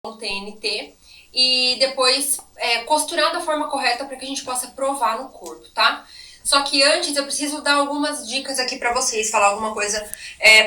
no TNT e depois costurar da forma correta para que a gente possa provar no corpo, tá? Só que antes eu preciso dar algumas dicas aqui para vocês, falar alguma coisa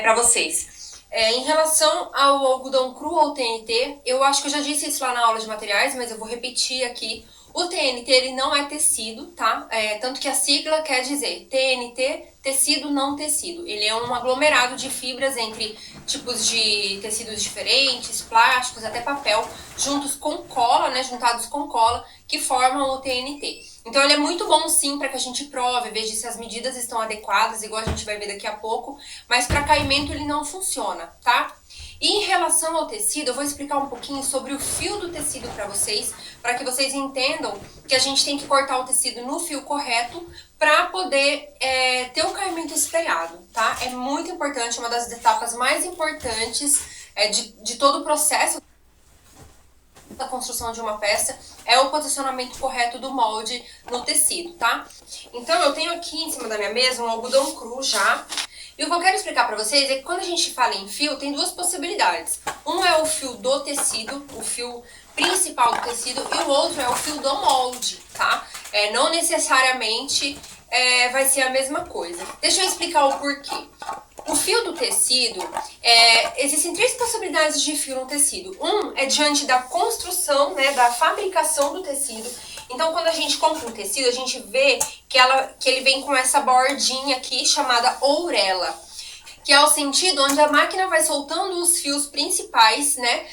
para vocês. Em relação ao algodão cru ou TNT, eu acho que eu já disse isso lá na aula de materiais, mas eu vou repetir aqui. O TNT, ele não é tecido, tá? Tanto que a sigla quer dizer TNT, tecido não tecido. Ele é um aglomerado de fibras entre tipos de tecidos diferentes, plásticos, até papel, juntos com cola, né? Juntados com cola, que formam o TNT. Então ele é muito bom sim para que a gente prove, veja se as medidas estão adequadas, igual a gente vai ver daqui a pouco, mas para caimento ele não funciona, tá? E em relação ao tecido, eu vou explicar um pouquinho sobre o fio do tecido para que vocês entendam que a gente tem que cortar o tecido no fio correto para poder ter o caimento espelhado, tá? É muito importante, uma das etapas mais importantes de todo o processo da construção de uma peça é o posicionamento correto do molde no tecido, tá? Então eu tenho aqui em cima da minha mesa um algodão cru já. E o que eu quero explicar pra vocês é que quando a gente fala em fio, tem duas possibilidades. Um é o fio do tecido, o fio principal do tecido, e o outro é o fio do molde, tá? Não necessariamente vai ser a mesma coisa. Deixa eu explicar o porquê. O fio do tecido, existem três possibilidades de fio no tecido. Um é diante da construção, né, da fabricação do tecido. Então, quando a gente compra um tecido, a gente vê que ele vem com essa bordinha aqui chamada ourela, que é o sentido onde a máquina vai soltando os fios principais, né?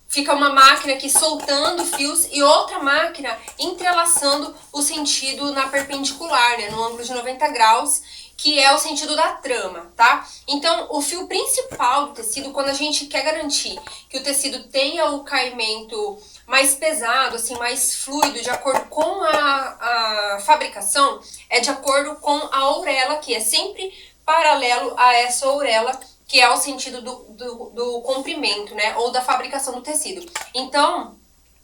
Fica uma máquina aqui soltando fios e outra máquina entrelaçando o sentido na perpendicular, né? No ângulo de 90 graus, que é o sentido da trama, tá? Então, o fio principal do tecido, quando a gente quer garantir que o tecido tenha o caimento mais pesado, assim, mais fluido, de acordo com a fabricação, é de acordo com a ourela, que é sempre paralelo a essa ourela, que é o sentido do comprimento, né? Ou da fabricação do tecido. Então,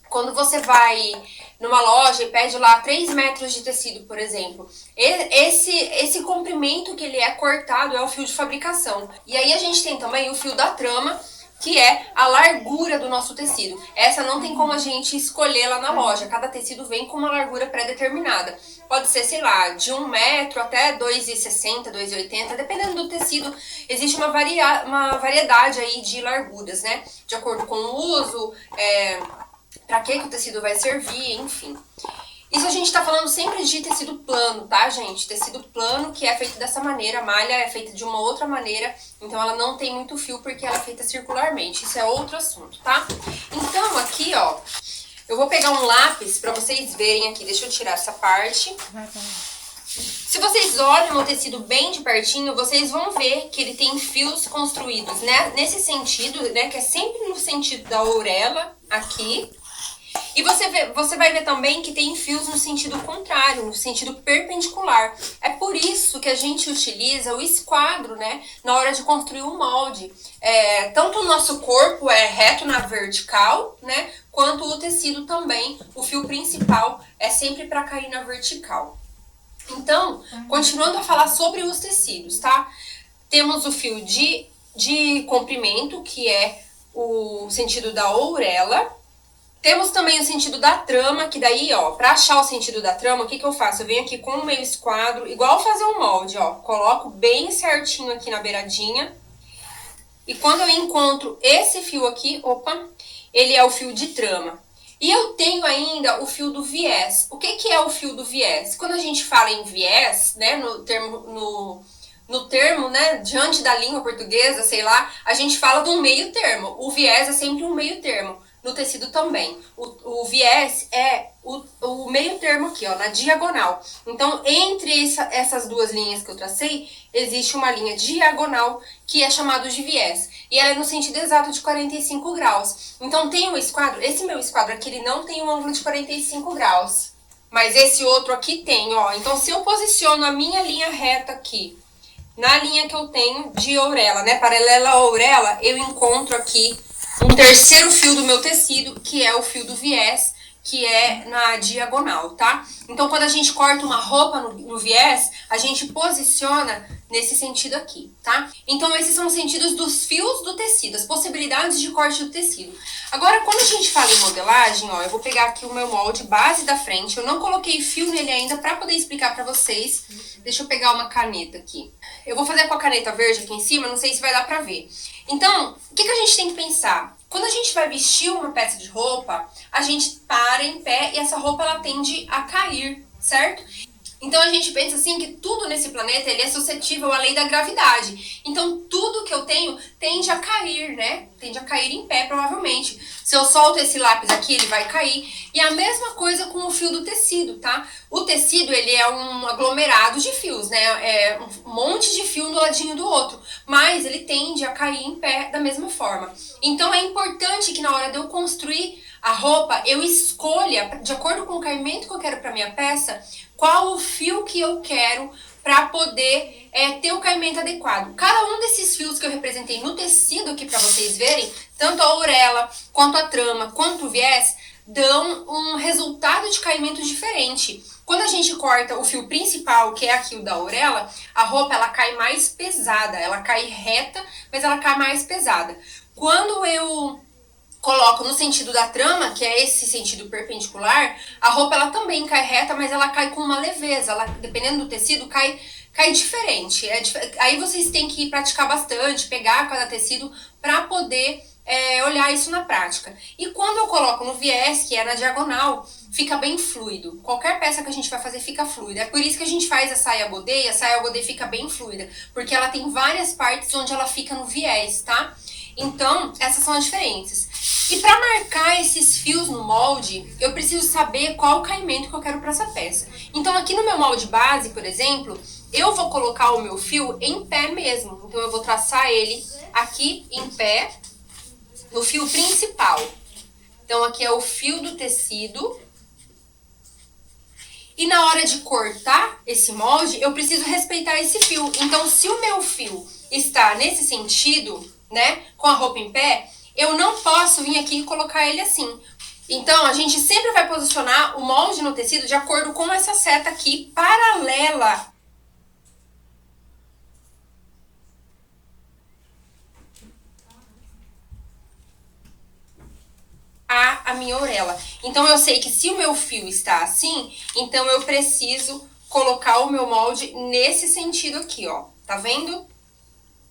quando você vai numa loja e pede lá 3 metros de tecido, por exemplo, esse comprimento que ele é cortado é o fio de fabricação. E aí a gente tem também o fio da trama, que é a largura do nosso tecido. Essa não tem como a gente escolher lá na loja. Cada tecido vem com uma largura pré-determinada. Pode ser, sei lá, de 1 metro até 2,60, 2,80, dependendo do tecido. Existe uma variedade aí de larguras, né? De acordo com o uso, para que o tecido vai servir, enfim. Isso a gente tá falando sempre de tecido plano, tá, gente? Tecido plano que é feito dessa maneira, a malha é feita de uma outra maneira, então ela não tem muito fio porque ela é feita circularmente. Isso é outro assunto, tá? Então aqui, ó, eu vou pegar um lápis pra vocês verem aqui. Deixa eu tirar essa parte. Se vocês olham o tecido bem de pertinho, vocês vão ver que ele tem fios construídos, né? Nesse sentido, né? Que é sempre no sentido da ourela, aqui. E você vai ver também que tem fios no sentido contrário, no sentido perpendicular. É por isso que a gente utiliza o esquadro, né, na hora de construir um molde. Tanto o nosso corpo é reto na vertical, né, quanto o tecido também. O fio principal é sempre para cair na vertical. Então, continuando a falar sobre os tecidos, tá? Temos o fio de comprimento, que é o sentido da ourela. Temos também o sentido da trama, que daí, ó, pra achar o sentido da trama, o que eu faço? Eu venho aqui com o meu esquadro, igual fazer um molde, ó. Coloco bem certinho aqui na beiradinha. E quando eu encontro esse fio aqui, opa, ele é o fio de trama. E eu tenho ainda o fio do viés. O que é o fio do viés? Quando a gente fala em viés, né, no termo, né, diante da língua portuguesa, sei lá, a gente fala de um meio termo. O viés é sempre um meio termo. No tecido também. O viés é o meio termo aqui, ó, na diagonal. Então, entre essas duas linhas que eu tracei, existe uma linha diagonal que é chamada de viés. E ela é no sentido exato de 45 graus. Então, tem um esquadro, esse meu esquadro aqui, ele não tem um ângulo de 45 graus. Mas esse outro aqui tem, ó. Então, se eu posiciono a minha linha reta aqui, na linha que eu tenho de ourela, né, paralela à ourela, eu encontro aqui um terceiro fio do meu tecido, que é o fio do viés, que é na diagonal, tá? Então, quando a gente corta uma roupa no viés, a gente posiciona nesse sentido aqui, tá? Então, esses são os sentidos dos fios do tecido, as possibilidades de corte do tecido. Agora, quando a gente fala em modelagem, ó, eu vou pegar aqui o meu molde base da frente. Eu não coloquei fio nele ainda para poder explicar para vocês. Deixa eu pegar uma caneta aqui. Eu vou fazer com a caneta verde aqui em cima, não sei se vai dar pra ver. Então, o que a gente tem que pensar? Quando a gente vai vestir uma peça de roupa, a gente para em pé e essa roupa ela tende a cair, certo? Então a gente pensa assim que tudo nesse planeta ele é suscetível à lei da gravidade. Então tudo que eu tenho tende a cair, né? Tende a cair em pé, provavelmente. Se eu solto esse lápis aqui, ele vai cair. E a mesma coisa com o fio do tecido, tá? O tecido, ele é um aglomerado de fios, né? É um monte de fio um do ladinho do outro. Mas ele tende a cair em pé da mesma forma. Então é importante que na hora de eu construir a roupa, eu escolha, de acordo com o caimento que eu quero para minha peça, qual o fio que eu quero para poder ter o caimento adequado. Cada um desses fios que eu representei no tecido aqui para vocês verem, tanto a orelha, quanto a trama, quanto o viés, dão um resultado de caimento diferente. Quando a gente corta o fio principal, que é aqui o da orelha, a roupa ela cai mais pesada, ela cai reta, mas ela cai mais pesada. Quando eu coloco no sentido da trama, que é esse sentido perpendicular, a roupa ela também cai reta, mas ela cai com uma leveza. Ela, dependendo do tecido, cai diferente. Aí vocês têm que praticar bastante, pegar cada tecido para poder olhar isso na prática. E quando eu coloco no viés, que é na diagonal, fica bem fluido. Qualquer peça que a gente vai fazer fica fluida. É por isso que a gente faz a saia godê, e a saia godê fica bem fluida, porque ela tem várias partes onde ela fica no viés, tá? Então, essas são as diferenças. E para marcar esses fios no molde, eu preciso saber qual o caimento que eu quero para essa peça. Então, aqui no meu molde base, por exemplo, eu vou colocar o meu fio em pé mesmo. Então, eu vou traçar ele aqui em pé, no fio principal. Então, aqui é o fio do tecido. E na hora de cortar esse molde, eu preciso respeitar esse fio. Então, se o meu fio está nesse sentido, né, com a roupa em pé, eu não posso vir aqui e colocar ele assim. Então, a gente sempre vai posicionar o molde no tecido de acordo com essa seta aqui, paralela a minha orelha. Então, eu sei que se o meu fio está assim, então eu preciso colocar o meu molde nesse sentido aqui, ó. Tá vendo?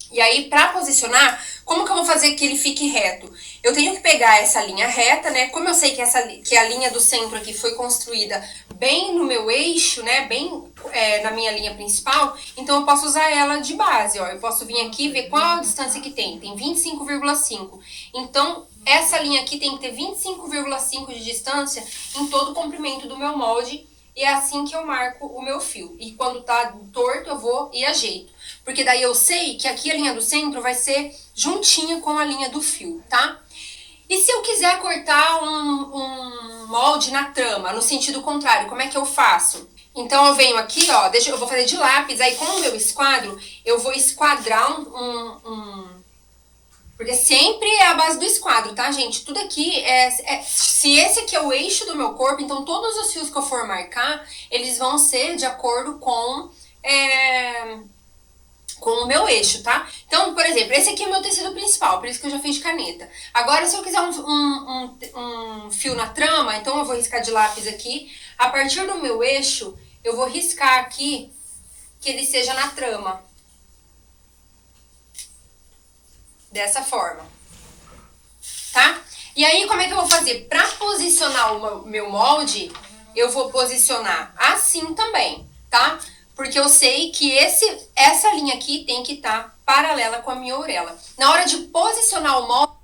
E aí, para posicionar, como que eu vou fazer que ele fique reto? Eu tenho que pegar essa linha reta, né? Como eu sei que a linha do centro aqui foi construída bem no meu eixo, né? Bem na minha linha principal, então eu posso usar ela de base, ó. Eu posso vir aqui e ver qual a distância que tem. Tem 25,5. Então, essa linha aqui tem que ter 25,5 de distância em todo o comprimento do meu molde. E é assim que eu marco o meu fio. E quando tá torto, eu vou e ajeito. Porque daí eu sei que aqui a linha do centro vai ser juntinha com a linha do fio, tá? E se eu quiser cortar um molde na trama, no sentido contrário, como é que eu faço? Então eu venho aqui, ó, eu vou fazer de lápis, aí com o meu esquadro, eu vou esquadrar porque sempre é a base do esquadro, tá, gente? Tudo aqui se esse aqui é o eixo do meu corpo, então todos os fios que eu for marcar, eles vão ser de acordo com o meu eixo, tá? Então, por exemplo, esse aqui é o meu tecido principal, por isso que eu já fiz de caneta. Agora, se eu quiser um fio na trama, então eu vou riscar de lápis aqui. A partir do meu eixo, eu vou riscar aqui que ele seja na trama. Dessa forma. Tá? E aí, como é que eu vou fazer? Pra posicionar o meu molde, eu vou posicionar assim também, tá? Porque eu sei que essa linha aqui tem que estar paralela com a minha orelha. Na hora de posicionar o molde,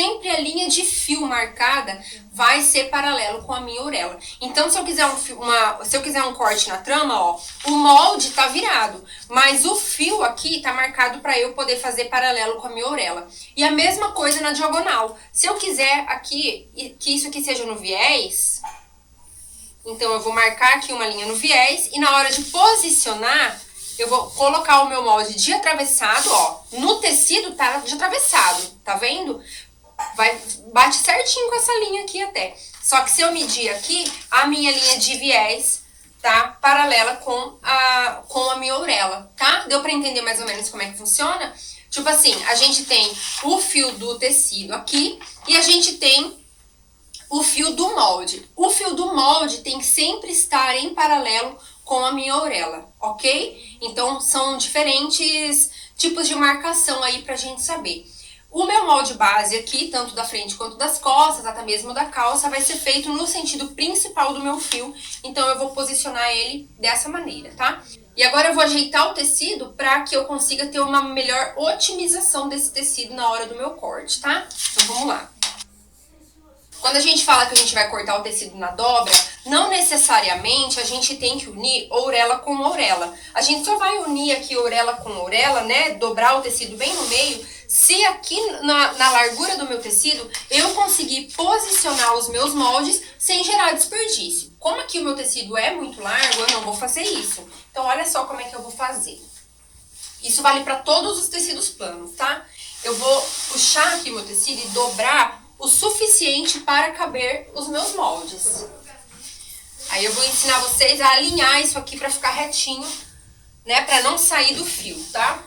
sempre a linha de fio marcada vai ser paralelo com a minha orelha. Então, se eu quiser um corte na trama, ó, o molde tá virado, mas o fio aqui tá marcado para eu poder fazer paralelo com a minha orelha. E a mesma coisa na diagonal. Se eu quiser aqui, que isso aqui seja no viés, então eu vou marcar aqui uma linha no viés e na hora de posicionar, eu vou colocar o meu molde de atravessado, ó. No tecido tá de atravessado, tá vendo? Bate certinho com essa linha aqui até. Só que se eu medir aqui, a minha linha de viés tá paralela com a minha orelha, tá? Deu pra entender mais ou menos como é que funciona? Tipo assim, a gente tem o fio do tecido aqui e a gente tem o fio do molde. O fio do molde tem que sempre estar em paralelo com a minha orelha, ok? Então, são diferentes tipos de marcação aí pra gente saber. O meu molde base aqui, tanto da frente quanto das costas, até mesmo da calça, vai ser feito no sentido principal do meu fio. Então, eu vou posicionar ele dessa maneira, tá? E agora eu vou ajeitar o tecido para que eu consiga ter uma melhor otimização desse tecido na hora do meu corte, tá? Então, vamos lá. Quando a gente fala que a gente vai cortar o tecido na dobra, não necessariamente a gente tem que unir orelha com orelha. A gente só vai unir aqui orelha com orelha, né? Dobrar o tecido bem no meio, se aqui na largura do meu tecido eu conseguir posicionar os meus moldes sem gerar desperdício. Como aqui o meu tecido é muito largo, eu não vou fazer isso. Então, olha só como é que eu vou fazer. Isso vale para todos os tecidos planos, tá? Eu vou puxar aqui meu tecido e dobrar o suficiente para caber os meus moldes. Aí eu vou ensinar vocês a alinhar isso aqui para ficar retinho, né? Para não sair do fio, tá?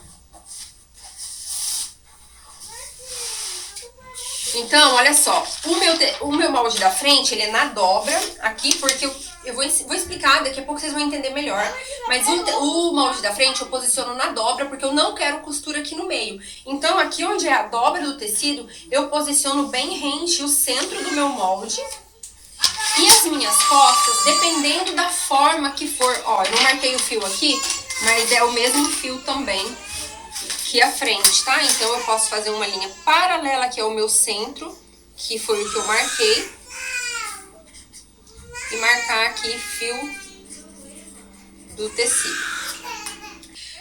Então, olha só, o meu molde da frente, ele é na dobra aqui, porque eu vou explicar, daqui a pouco vocês vão entender melhor. Mas o molde da frente eu posiciono na dobra, porque eu não quero costura aqui no meio. Então, aqui onde é a dobra do tecido, eu posiciono bem rente o centro do meu molde. E as minhas costas, dependendo da forma que for, ó, eu não marquei o fio aqui, mas é o mesmo fio também aqui à frente, tá? Então, eu posso fazer uma linha paralela, que é o meu centro, que foi o que eu marquei. E marcar aqui fio do tecido.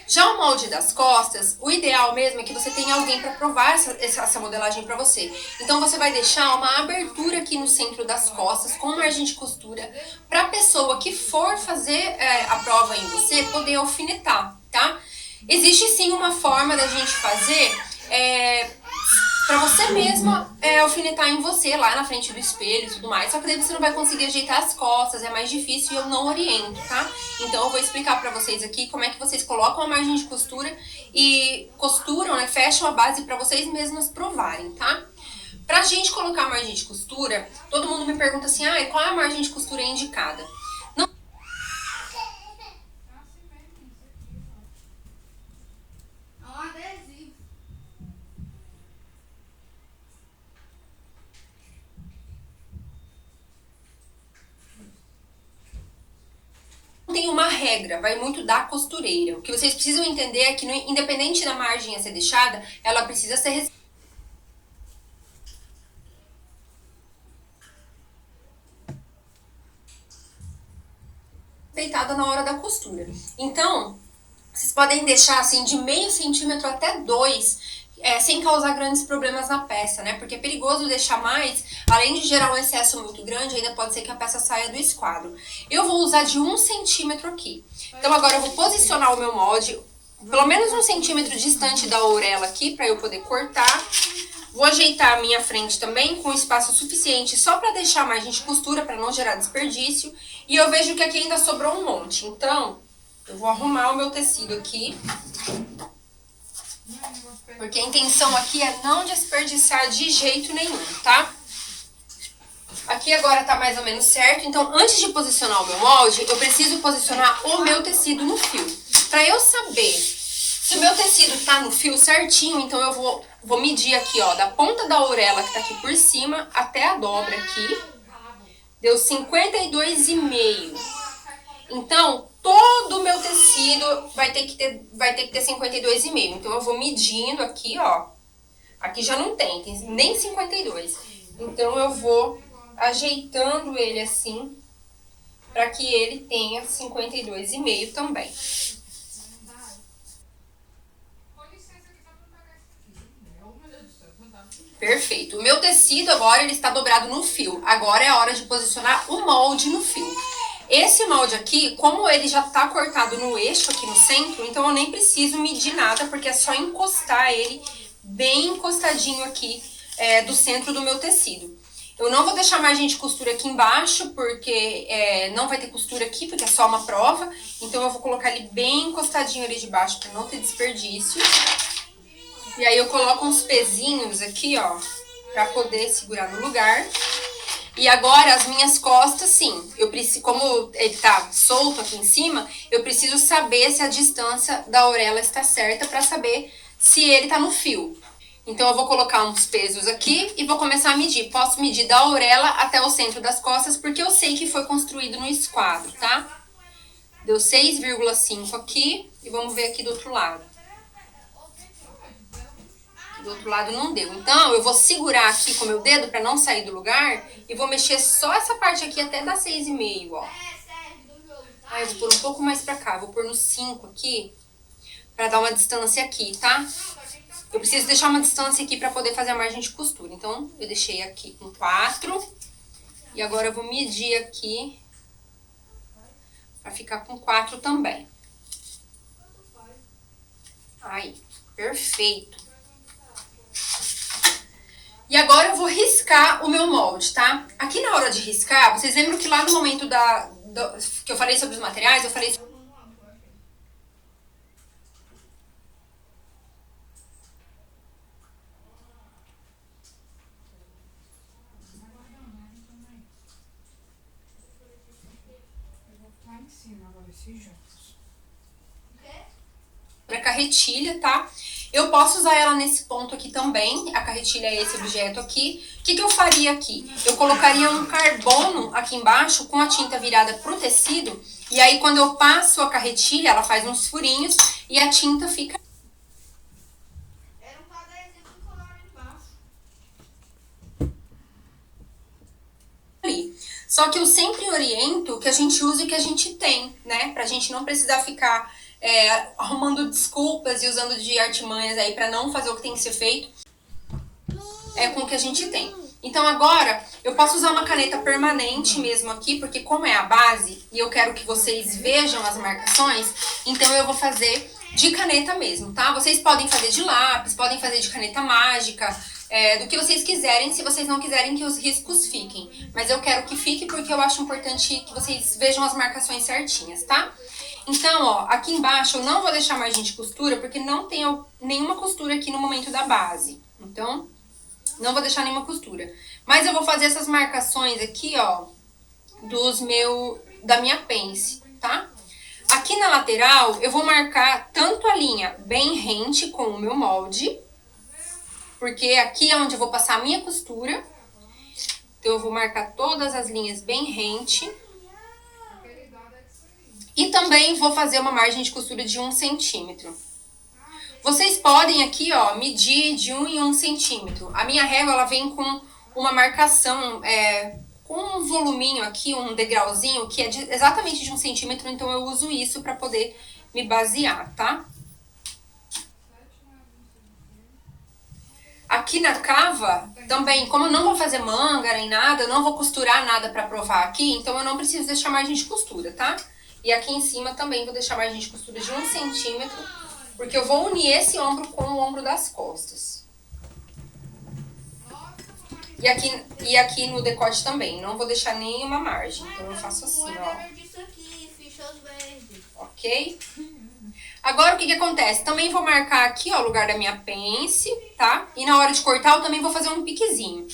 Já o molde das costas, o ideal mesmo é que você tenha alguém para provar essa modelagem para você. Então, você vai deixar uma abertura aqui no centro das costas, com margem de costura, para a pessoa que for fazer a prova em você poder alfinetar, tá? Existe sim uma forma da gente fazer para você mesma alfinetar em você, lá na frente do espelho e tudo mais. Só que daí você não vai conseguir ajeitar as costas, é mais difícil e eu não oriento, tá? Então eu vou explicar pra vocês aqui como é que vocês colocam a margem de costura e costuram, né, fecham a base pra vocês mesmas provarem, tá? Pra gente colocar a margem de costura, todo mundo me pergunta assim, qual é a margem de costura indicada? Tem uma regra, vai muito da costureira. O que vocês precisam entender é que, independente da margem a ser deixada, ela precisa ser respeitada na hora da costura. Então, vocês podem deixar assim de meio centímetro até 2, sem causar grandes problemas na peça, né? Porque é perigoso deixar mais, além de gerar um excesso muito grande, ainda pode ser que a peça saia do esquadro. Eu vou usar de 1 centímetro aqui. Então agora eu vou posicionar o meu molde, pelo menos 1 centímetro distante da orelha aqui, para eu poder cortar. Vou ajeitar a minha frente também com espaço suficiente só para deixar a margem de costura, para não gerar desperdício. E eu vejo que aqui ainda sobrou um monte, então eu vou arrumar o meu tecido aqui. Porque a intenção aqui é não desperdiçar de jeito nenhum, tá? Aqui agora tá mais ou menos certo, então antes de posicionar o meu molde, eu preciso posicionar o meu tecido no fio. Pra eu saber se o meu tecido tá no fio certinho, então eu vou medir aqui, ó, da ponta da orelha que tá aqui por cima até a dobra aqui. Deu 52,5. Então, todo o meu tecido vai ter que ter 52,5. Então, eu vou medindo aqui, ó, Aqui já não tem nem 52. Então, eu vou ajeitando ele assim, para que ele tenha 52,5 também. Perfeito. O meu tecido agora ele está dobrado no fio. Agora é a hora de posicionar o molde no fio. Esse molde aqui, como ele já tá cortado no eixo aqui no centro, então eu nem preciso medir nada, porque é só encostar ele bem encostadinho aqui do centro do meu tecido. Eu não vou deixar margem de costura aqui embaixo, porque não vai ter costura aqui, porque é só uma prova. Então eu vou colocar ele bem encostadinho ali de baixo, para não ter desperdício. E aí eu coloco uns pezinhos aqui, ó, pra poder segurar no lugar. E agora as minhas costas, sim, eu preciso, como ele tá solto aqui em cima, eu preciso saber se a distância da orelha está certa pra saber se ele tá no fio. Então eu vou colocar uns pesos aqui e vou começar a medir. Posso medir da orelha até o centro das costas, porque eu sei que foi construído no esquadro, tá? Deu 6,5 aqui e vamos ver aqui do outro lado. Do outro lado não deu. Então, eu vou segurar aqui com o meu dedo pra não sair do lugar e vou mexer só essa parte aqui até dar 6,5, ó. Aí, eu vou pôr um pouco mais pra cá. Vou pôr no 5 aqui pra dar uma distância aqui, tá? Eu preciso deixar uma distância aqui pra poder fazer a margem de costura. Então, eu deixei aqui com 4. E agora eu vou medir aqui pra ficar com 4 também. Aí, perfeito. E agora eu vou riscar o meu molde, tá? Aqui na hora de riscar, vocês lembram que lá no momento que eu falei sobre os materiais, eu falei... Pra carretilha, tá? Eu posso usar ela nesse ponto aqui também, a carretilha é esse objeto aqui. O que eu faria aqui? Eu colocaria um carbono aqui embaixo com a tinta virada pro tecido, e aí quando eu passo a carretilha, ela faz uns furinhos e a tinta fica... Era um quadradinho com colar embaixo. Ali. Só que eu sempre oriento que a gente use o que a gente tem, né? Pra gente não precisar ficar... arrumando desculpas e usando de artimanhas aí pra não fazer o que tem que ser feito com o que a gente tem. Então agora eu posso usar uma caneta permanente mesmo aqui, porque como é a base e eu quero que vocês vejam as marcações, então eu vou fazer de caneta mesmo, tá? Vocês podem fazer de lápis, podem fazer de caneta mágica, do que vocês quiserem, se vocês não quiserem que os riscos fiquem. Mas eu quero que fique porque eu acho importante que vocês vejam as marcações certinhas, tá? Então, ó, aqui embaixo eu não vou deixar margem de costura, porque não tem nenhuma costura aqui no momento da base. Então, não vou deixar nenhuma costura. Mas eu vou fazer essas marcações aqui, ó, da minha pence, tá? Aqui na lateral, eu vou marcar tanto a linha bem rente com o meu molde, porque aqui é onde eu vou passar a minha costura. Então, eu vou marcar todas as linhas bem rente. E também vou fazer uma margem de costura de 1 centímetro. Vocês podem aqui, ó, medir de 1 em 1 centímetro. A minha régua, ela vem com uma marcação, com um voluminho aqui, um degrauzinho, que é exatamente de 1 centímetro, então eu uso isso pra poder me basear, tá? Aqui na cava, também, como eu não vou fazer manga nem nada, eu não vou costurar nada pra provar aqui, então eu não preciso deixar margem de costura, tá? E aqui em cima também vou deixar margem de costura de 1 centímetro, porque eu vou unir esse ombro com o ombro das costas. E aqui no decote também, não vou deixar nenhuma margem, então eu faço assim, ó. Ok? Agora o que acontece? Também vou marcar aqui, ó, o lugar da minha pence, tá? E na hora de cortar eu também vou fazer um piquezinho.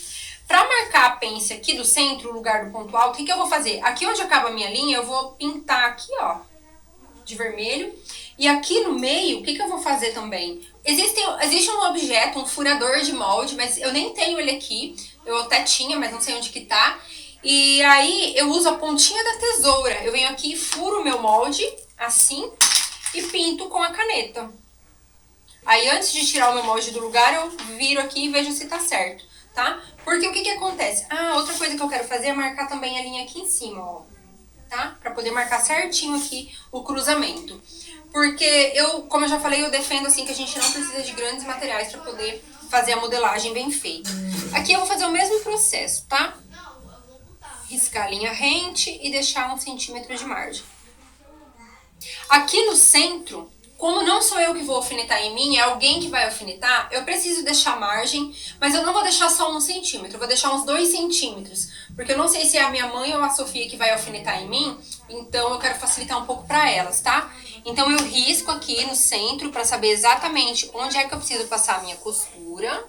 Pra marcar a pence aqui do centro, o lugar do ponto alto, o que eu vou fazer? Aqui onde acaba a minha linha, eu vou pintar aqui, ó, de vermelho. E aqui no meio, o que eu vou fazer também? Existe um objeto, um furador de molde, mas eu nem tenho ele aqui. Eu até tinha, mas não sei onde que tá. E aí, eu uso a pontinha da tesoura. Eu venho aqui e furo o meu molde, assim, e pinto com a caneta. Aí antes de tirar o meu molde do lugar, eu viro aqui e vejo se tá certo, tá? Porque o que que acontece? Ah, outra coisa que eu quero fazer é marcar também a linha aqui em cima, ó. Tá? Pra poder marcar certinho aqui o cruzamento. Porque eu, como eu já falei, eu defendo assim que a gente não precisa de grandes materiais pra poder fazer a modelagem bem feita. Aqui eu vou fazer o mesmo processo, tá? Riscar a linha rente e deixar 1 centímetro de margem. Aqui no centro, como não sou eu que vou alfinetar em mim, é alguém que vai alfinetar, eu preciso deixar margem, mas eu não vou deixar só 1 centímetro, eu vou deixar uns 2 centímetros, porque eu não sei se é a minha mãe ou a Sofia que vai alfinetar em mim, então eu quero facilitar um pouco para elas, tá? Então eu risco aqui no centro para saber exatamente onde é que eu preciso passar a minha costura,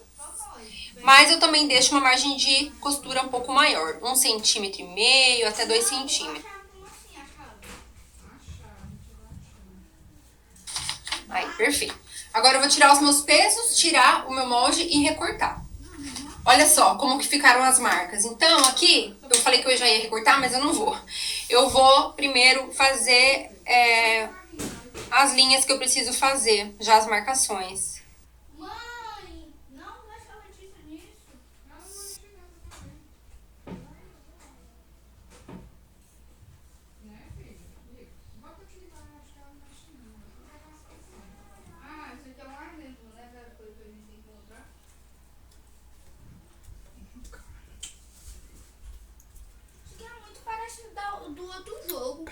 mas eu também deixo uma margem de costura um pouco maior, 1,5 centímetro até 2 centímetros. Aí, perfeito. Agora eu vou tirar os meus pesos, tirar o meu molde e recortar. Olha só como que ficaram as marcas. Então, aqui, eu falei que eu já ia recortar, mas eu não vou. Eu vou primeiro fazer as linhas que eu preciso fazer, já as marcações. Mãe, não deixa a Letícia nisso. Ela não vai chegar também. Né, filho? Bota aqui embaixo, ela não mexe não. Ah, isso aqui é um exemplo, né, da coisa que a gente tem que encontrar. Isso aqui é muito parecido do outro jogo.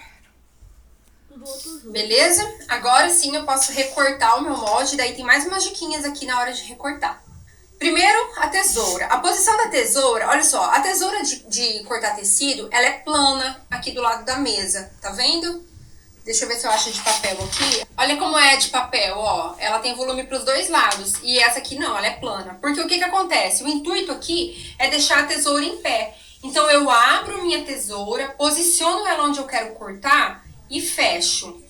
Beleza? Agora sim eu posso recortar o meu molde, daí tem mais umas diquinhas aqui na hora de recortar. Primeiro, a tesoura. A posição da tesoura, olha só, a tesoura de cortar tecido, ela é plana aqui do lado da mesa, tá vendo? Deixa eu ver se eu acho de papel aqui. Olha como é de papel, ó. Ela tem volume para os dois lados. E essa aqui não, ela é plana. Porque o que que acontece? O intuito aqui é deixar a tesoura em pé. Então eu abro minha tesoura, posiciono ela onde eu quero cortar e fecho.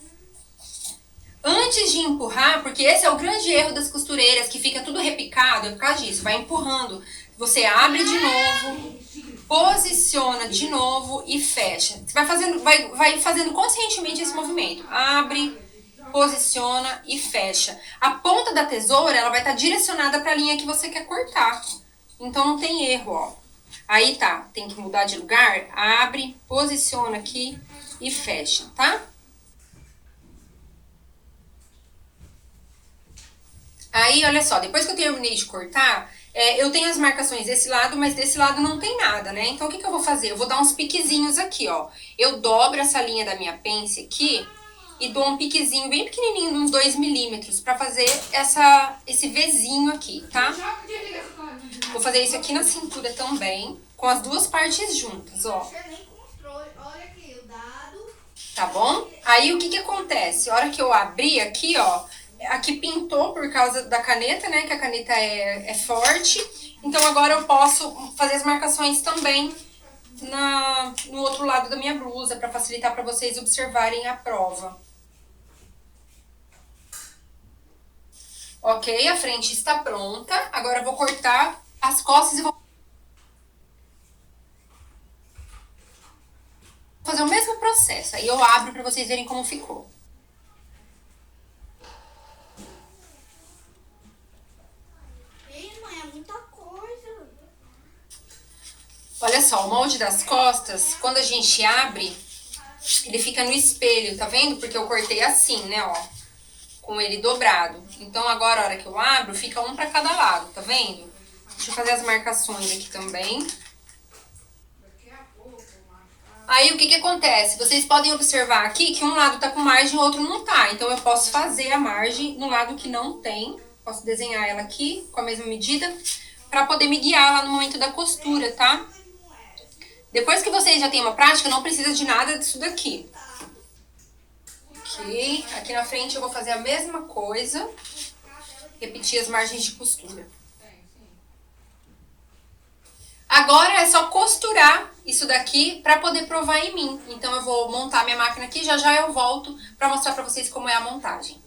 Antes de empurrar, porque esse é o grande erro das costureiras, que fica tudo repicado, é por causa disso. Vai empurrando. Você abre de novo, posiciona de novo e fecha. Você vai fazendo conscientemente esse movimento. Abre, posiciona e fecha. A ponta da tesoura, ela vai estar direcionada para a linha que você quer cortar. Então não tem erro, ó. Aí tá, tem que mudar de lugar, abre, posiciona aqui e fecha, tá? Aí, olha só, depois que eu terminei de cortar, eu tenho as marcações desse lado, mas desse lado não tem nada, né? Então, o que que eu vou fazer? Eu vou dar uns piquezinhos aqui, ó. Eu dobro essa linha da minha pence aqui e dou um piquezinho bem pequenininho, uns 2 milímetros, pra fazer esse Vzinho aqui, tá? Vou fazer isso aqui na cintura também, com as duas partes juntas, ó. Você nem mostrou. Olha aqui, o dado. Tá bom? Aí, o que que acontece? A hora que eu abrir aqui, ó, aqui pintou por causa da caneta, né? Que a caneta é forte. Então, agora eu posso fazer as marcações também no outro lado da minha blusa, para facilitar para vocês observarem a prova. Ok, a frente está pronta. Agora eu vou cortar as costas e vou fazer o mesmo processo. Aí eu abro para vocês verem como ficou. Ei, mãe, é muita coisa. Olha só, o molde das costas, quando a gente abre, ele fica no espelho, tá vendo? Porque eu cortei assim, né, ó, com ele dobrado. Então agora, a hora que eu abro, fica um pra cada lado, tá vendo? Deixa eu fazer as marcações aqui também. Aí, o que que acontece? Vocês podem observar aqui que um lado tá com margem e o outro não tá. Então, eu posso fazer a margem no lado que não tem. Posso desenhar ela aqui com a mesma medida pra poder me guiar lá no momento da costura, tá? Depois que vocês já têm uma prática, não precisa de nada disso daqui. Ok, aqui na frente eu vou fazer a mesma coisa. Repetir as margens de costura. Agora é só costurar isso daqui para poder provar em mim. Então eu vou montar minha máquina aqui, já já eu volto para mostrar para vocês como é a montagem.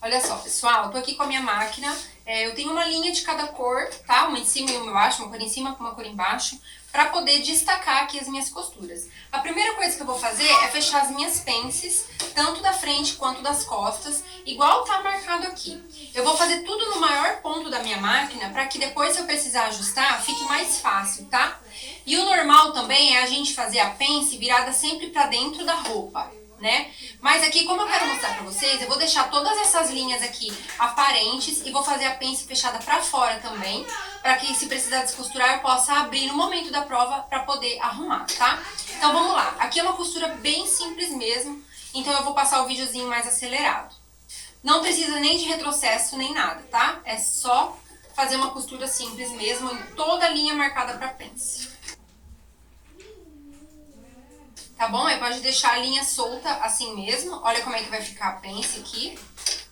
Olha só, pessoal, eu tô aqui com a minha máquina. Eu tenho uma linha de cada cor, tá? Uma em cima e uma embaixo, uma cor em cima com uma cor embaixo, para poder destacar aqui as minhas costuras. A primeira coisa que eu vou fazer é fechar as minhas pences, tanto da frente quanto das costas, igual tá marcado aqui. Eu vou fazer tudo no maior ponto da minha máquina, para que depois, se eu precisar ajustar, fique mais fácil, tá? E o normal também é a gente fazer a pence virada sempre para dentro da roupa, né? Mas aqui, como eu quero mostrar pra vocês, eu vou deixar todas essas linhas aqui aparentes e vou fazer a pence fechada pra fora também, pra que, se precisar descosturar, eu possa abrir no momento da prova pra poder arrumar, tá? Então vamos lá. Aqui é uma costura bem simples mesmo, então eu vou passar o videozinho mais acelerado. Não precisa nem de retrocesso nem nada, tá? É só fazer uma costura simples mesmo, em toda a linha marcada pra pence. Tá bom? Aí pode deixar a linha solta assim mesmo. Olha como é que vai ficar a pence aqui,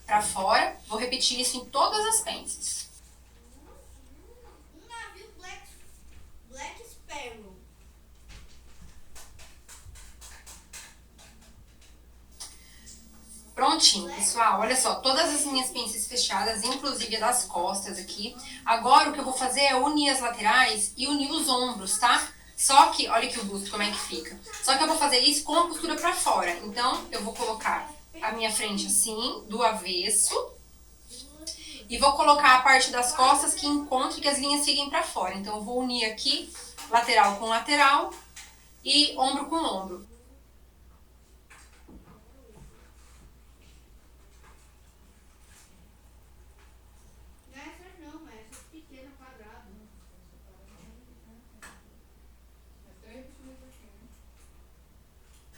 pra fora. Vou repetir isso em todas as pences. Um navio Black Sparrow. Prontinho, pessoal. Olha só, todas as minhas pences fechadas, inclusive a das costas aqui. Agora o que eu vou fazer é unir as laterais e unir os ombros, tá? Só que, olha aqui o busto, como é que fica. Só que eu vou fazer isso com a costura pra fora. Então, eu vou colocar a minha frente assim, do avesso. E vou colocar a parte das costas que encontre que as linhas fiquem pra fora. Então, eu vou unir aqui, lateral com lateral e ombro com ombro. Não, essa pequena quadrada.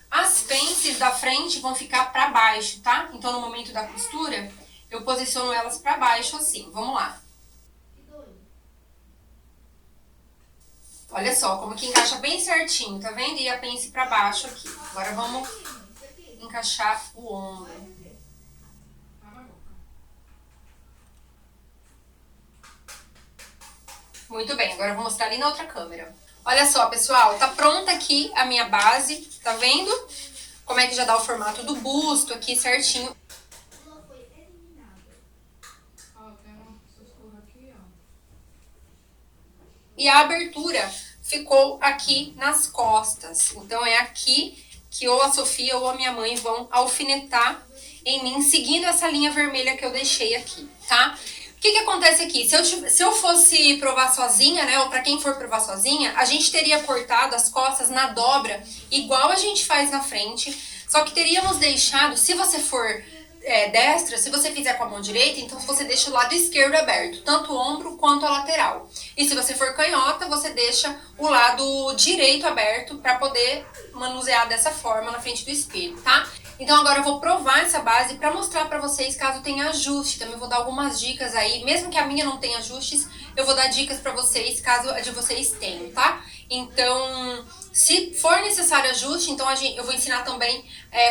As pences da frente vão ficar pra baixo, tá? Então, no momento da costura, eu posiciono elas pra baixo assim. Vamos lá. Olha só, como que encaixa bem certinho, tá vendo? E a pence pra baixo aqui. Agora vamos encaixar o ombro. Muito bem, agora eu vou mostrar ali na outra câmera. Olha só, pessoal, tá pronta aqui a minha base, tá vendo? Como é que já dá o formato do busto aqui certinho. E a abertura ficou aqui nas costas. Então é aqui que ou a Sofia ou a minha mãe vão alfinetar em mim, seguindo essa linha vermelha que eu deixei aqui, tá? O que acontece aqui? Se eu fosse provar sozinha, né, ou pra quem for provar sozinha, a gente teria cortado as costas na dobra, igual a gente faz na frente, só que teríamos deixado, se você for destra, se você fizer com a mão direita, então você deixa o lado esquerdo aberto, tanto o ombro quanto a lateral. E se você for canhota, você deixa o lado direito aberto para poder manusear dessa forma na frente do espelho, tá? Então agora eu vou provar essa base para mostrar para vocês caso tenha ajuste. Também vou dar algumas dicas aí, mesmo que a minha não tenha ajustes, eu vou dar dicas para vocês caso a de vocês tenham, tá? Então, se for necessário ajuste, então eu vou ensinar também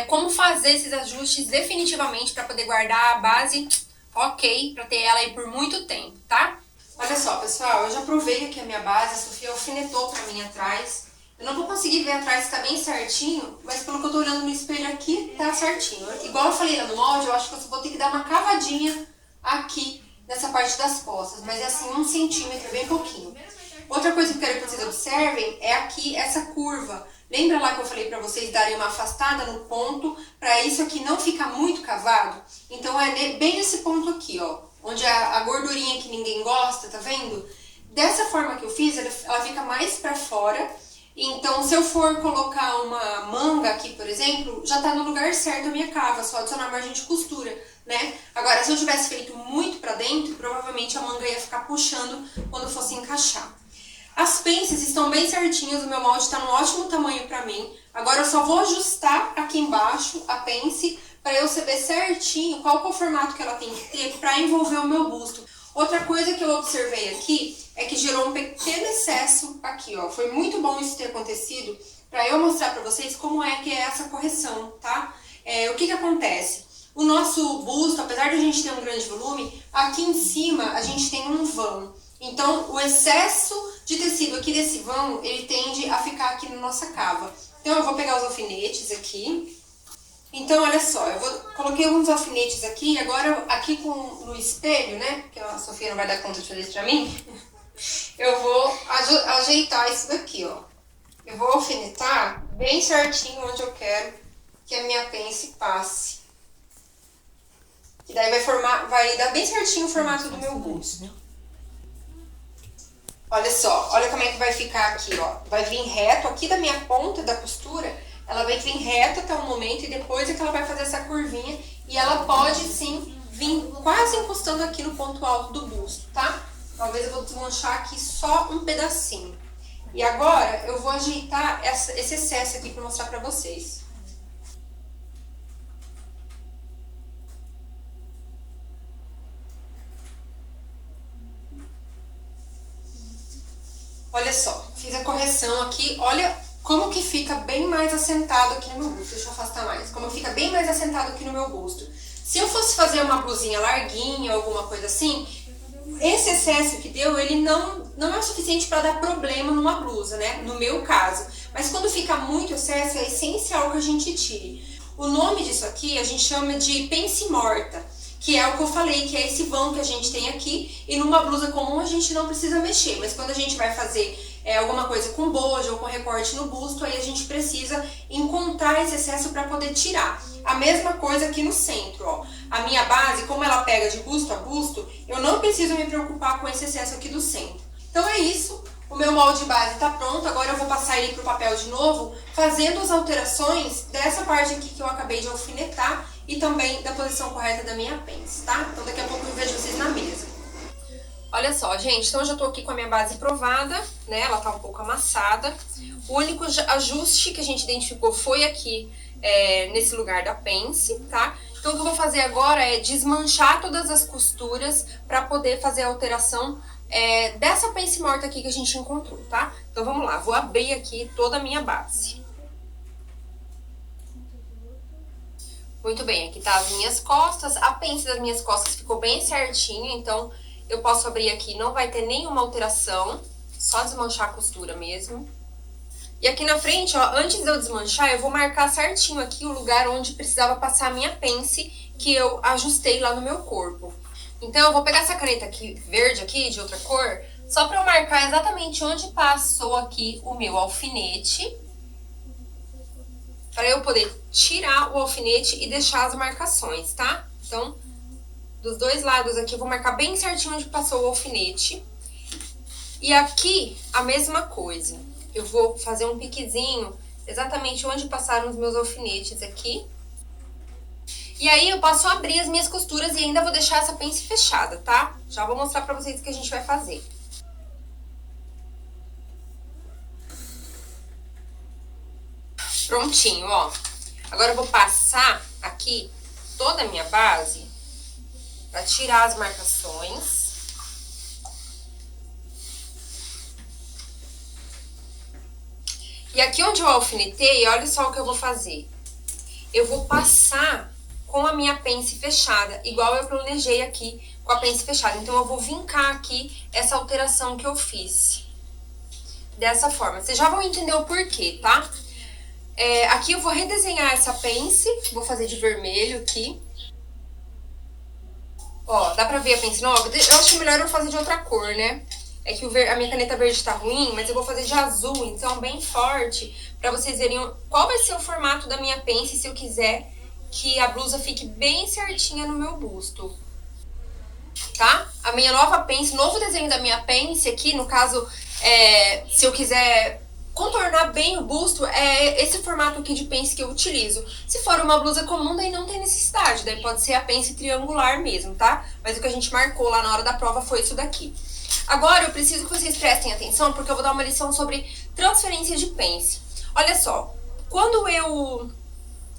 como fazer esses ajustes definitivamente para poder guardar a base ok, para ter ela aí por muito tempo, tá? Olha só, pessoal, eu já provei aqui a minha base, a Sofia alfinetou para mim atrás. Eu não vou conseguir ver atrás se tá bem certinho, mas pelo que eu tô olhando no espelho aqui, tá certinho. Igual eu falei lá no molde, eu acho que eu só vou ter que dar uma cavadinha aqui nessa parte das costas, mas é assim, 1 centímetro, bem pouquinho. Outra coisa que eu quero que vocês observem é aqui essa curva. Lembra lá que eu falei pra vocês darem uma afastada no ponto, pra isso aqui não ficar muito cavado? Então é bem nesse ponto aqui, ó, onde a gordurinha que ninguém gosta, tá vendo? Dessa forma que eu fiz, ela fica mais pra fora. Então, se eu for colocar uma manga aqui, por exemplo, já tá no lugar certo a minha cava, só adicionar margem de costura, né? Agora, se eu tivesse feito muito pra dentro, provavelmente a manga ia ficar puxando quando fosse encaixar. As pences estão bem certinhas, o meu molde tá num ótimo tamanho pra mim. Agora eu só vou ajustar aqui embaixo a pence pra eu saber certinho qual que é o formato que ela tem que ter pra envolver o meu busto. Outra coisa que eu observei aqui é que gerou um pequeno excesso aqui, ó. Foi muito bom isso ter acontecido pra eu mostrar pra vocês como é que é essa correção, tá? O que acontece? O nosso busto, apesar de a gente ter um grande volume, aqui em cima a gente tem um vão. Então, o excesso de tecido aqui desse vão, ele tende a ficar aqui na nossa cava. Então, eu vou pegar os alfinetes aqui Então, olha só, coloquei alguns alfinetes aqui, agora aqui no espelho, né, porque a Sofia não vai dar conta de fazer isso pra mim, eu vou ajeitar isso daqui, ó. Eu vou alfinetar bem certinho onde eu quero que a minha pence passe. Que daí vai dar bem certinho o formato do meu busto. Olha só, olha como é que vai ficar aqui, ó. Vai vir reto aqui da minha ponta da costura, ela vai vir reto até um momento e depois é que ela vai fazer essa curvinha e ela pode sim vir quase encostando aqui no ponto alto do busto, tá? Talvez eu vou desmanchar aqui só um pedacinho. E agora eu vou ajeitar esse excesso aqui para mostrar para vocês. Olha só, fiz a correção aqui, olha como que fica bem mais assentado aqui no meu busto. Deixa eu afastar mais. Como fica bem mais assentado aqui no meu busto. Se eu fosse fazer uma blusinha larguinha, alguma coisa assim, esse excesso que deu, ele não é o suficiente para dar problema numa blusa, né? No meu caso. Mas quando fica muito excesso, é essencial que a gente tire. O nome disso aqui a gente chama de pence morta, que é o que eu falei, que é esse vão que a gente tem aqui. E numa blusa comum a gente não precisa mexer, mas quando a gente vai fazer alguma coisa com bojo ou com recorte no busto, aí a gente precisa encontrar esse excesso para poder tirar. A mesma coisa aqui no centro, ó. A minha base, como ela pega de busto a busto, eu não preciso me preocupar com esse excesso aqui do centro. Então é isso, o meu molde base está pronto, agora eu vou passar ele para o papel de novo, fazendo as alterações dessa parte aqui que eu acabei de alfinetar e também da posição correta da minha pence, tá? Então daqui a pouco eu vejo vocês na mesa. Olha só, gente, então eu já tô aqui com a minha base provada, né? Ela tá um pouco amassada. O único ajuste que a gente identificou foi aqui, nesse lugar da pence, tá? Então o que eu vou fazer agora é desmanchar todas as costuras para poder fazer a alteração dessa pence morta aqui que a gente encontrou, tá? Então vamos lá, vou abrir aqui toda a minha base. Muito bem, aqui tá as minhas costas, a pence das minhas costas ficou bem certinha, então eu posso abrir aqui, não vai ter nenhuma alteração, só desmanchar a costura mesmo. E aqui na frente, ó, antes de eu desmanchar, eu vou marcar certinho aqui o lugar onde precisava passar a minha pence, que eu ajustei lá no meu corpo. Então eu vou pegar essa caneta aqui, verde aqui, de outra cor, só pra eu marcar exatamente onde passou aqui o meu alfinete, para eu poder tirar o alfinete e deixar as marcações, tá? Então, dos dois lados aqui, eu vou marcar bem certinho onde passou o alfinete. E aqui, a mesma coisa. Eu vou fazer um piquezinho exatamente onde passaram os meus alfinetes aqui. E aí, eu posso abrir as minhas costuras e ainda vou deixar essa pence fechada, tá? Já vou mostrar pra vocês o que a gente vai fazer. Prontinho, ó. Agora eu vou passar aqui toda a minha base para tirar as marcações. E aqui onde eu alfinetei, olha só o que eu vou fazer. Eu vou passar com a minha pence fechada, igual eu planejei aqui com a pence fechada. Então eu vou vincar aqui essa alteração que eu fiz. Dessa forma. Vocês já vão entender o porquê, tá? Aqui eu vou redesenhar essa pence, vou fazer de vermelho aqui. Ó, dá pra ver a pence nova? Eu acho melhor eu fazer de outra cor, né? É que a minha caneta verde tá ruim, mas eu vou fazer de azul, então bem forte, pra vocês verem qual vai ser o formato da minha pence se eu quiser que a blusa fique bem certinha no meu busto. Tá? A minha nova pence, novo desenho da minha pence aqui, no caso, se eu quiser contornar bem o busto, é esse formato aqui de pence que eu utilizo. Se for uma blusa comum, daí não tem necessidade, daí pode ser a pence triangular mesmo, tá? Mas o que a gente marcou lá na hora da prova foi isso daqui. Agora eu preciso que vocês prestem atenção, porque eu vou dar uma lição sobre transferência de pence. Olha só, quando eu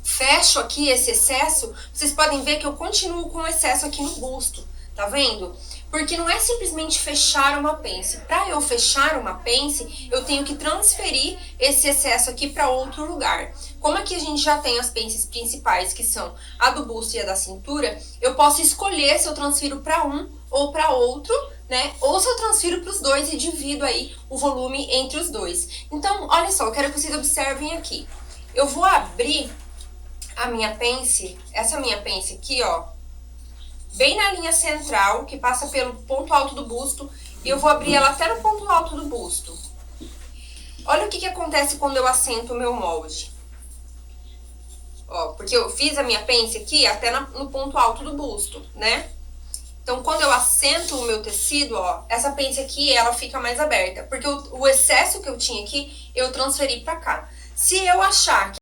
fecho aqui esse excesso, vocês podem ver que eu continuo com o excesso aqui no busto, tá vendo? Porque não é simplesmente fechar uma pence. Para eu fechar uma pence, eu tenho que transferir esse excesso aqui para outro lugar. Como aqui a gente já tem as pences principais, que são a do busto e a da cintura, eu posso escolher se eu transfiro para um ou para outro, né? Ou se eu transfiro para os dois e divido aí o volume entre os dois. Então, olha só, eu quero que vocês observem aqui. Eu vou abrir a minha pence, essa minha pence aqui, ó, bem na linha central, que passa pelo ponto alto do busto, e eu vou abrir ela até no ponto alto do busto. Olha o que acontece quando eu assento o meu molde. Ó, porque eu fiz a minha pence aqui até no ponto alto do busto, né? Então, quando eu assento o meu tecido, ó, essa pence aqui, ela fica mais aberta. Porque o excesso que eu tinha aqui, eu transferi pra cá. Se eu achar que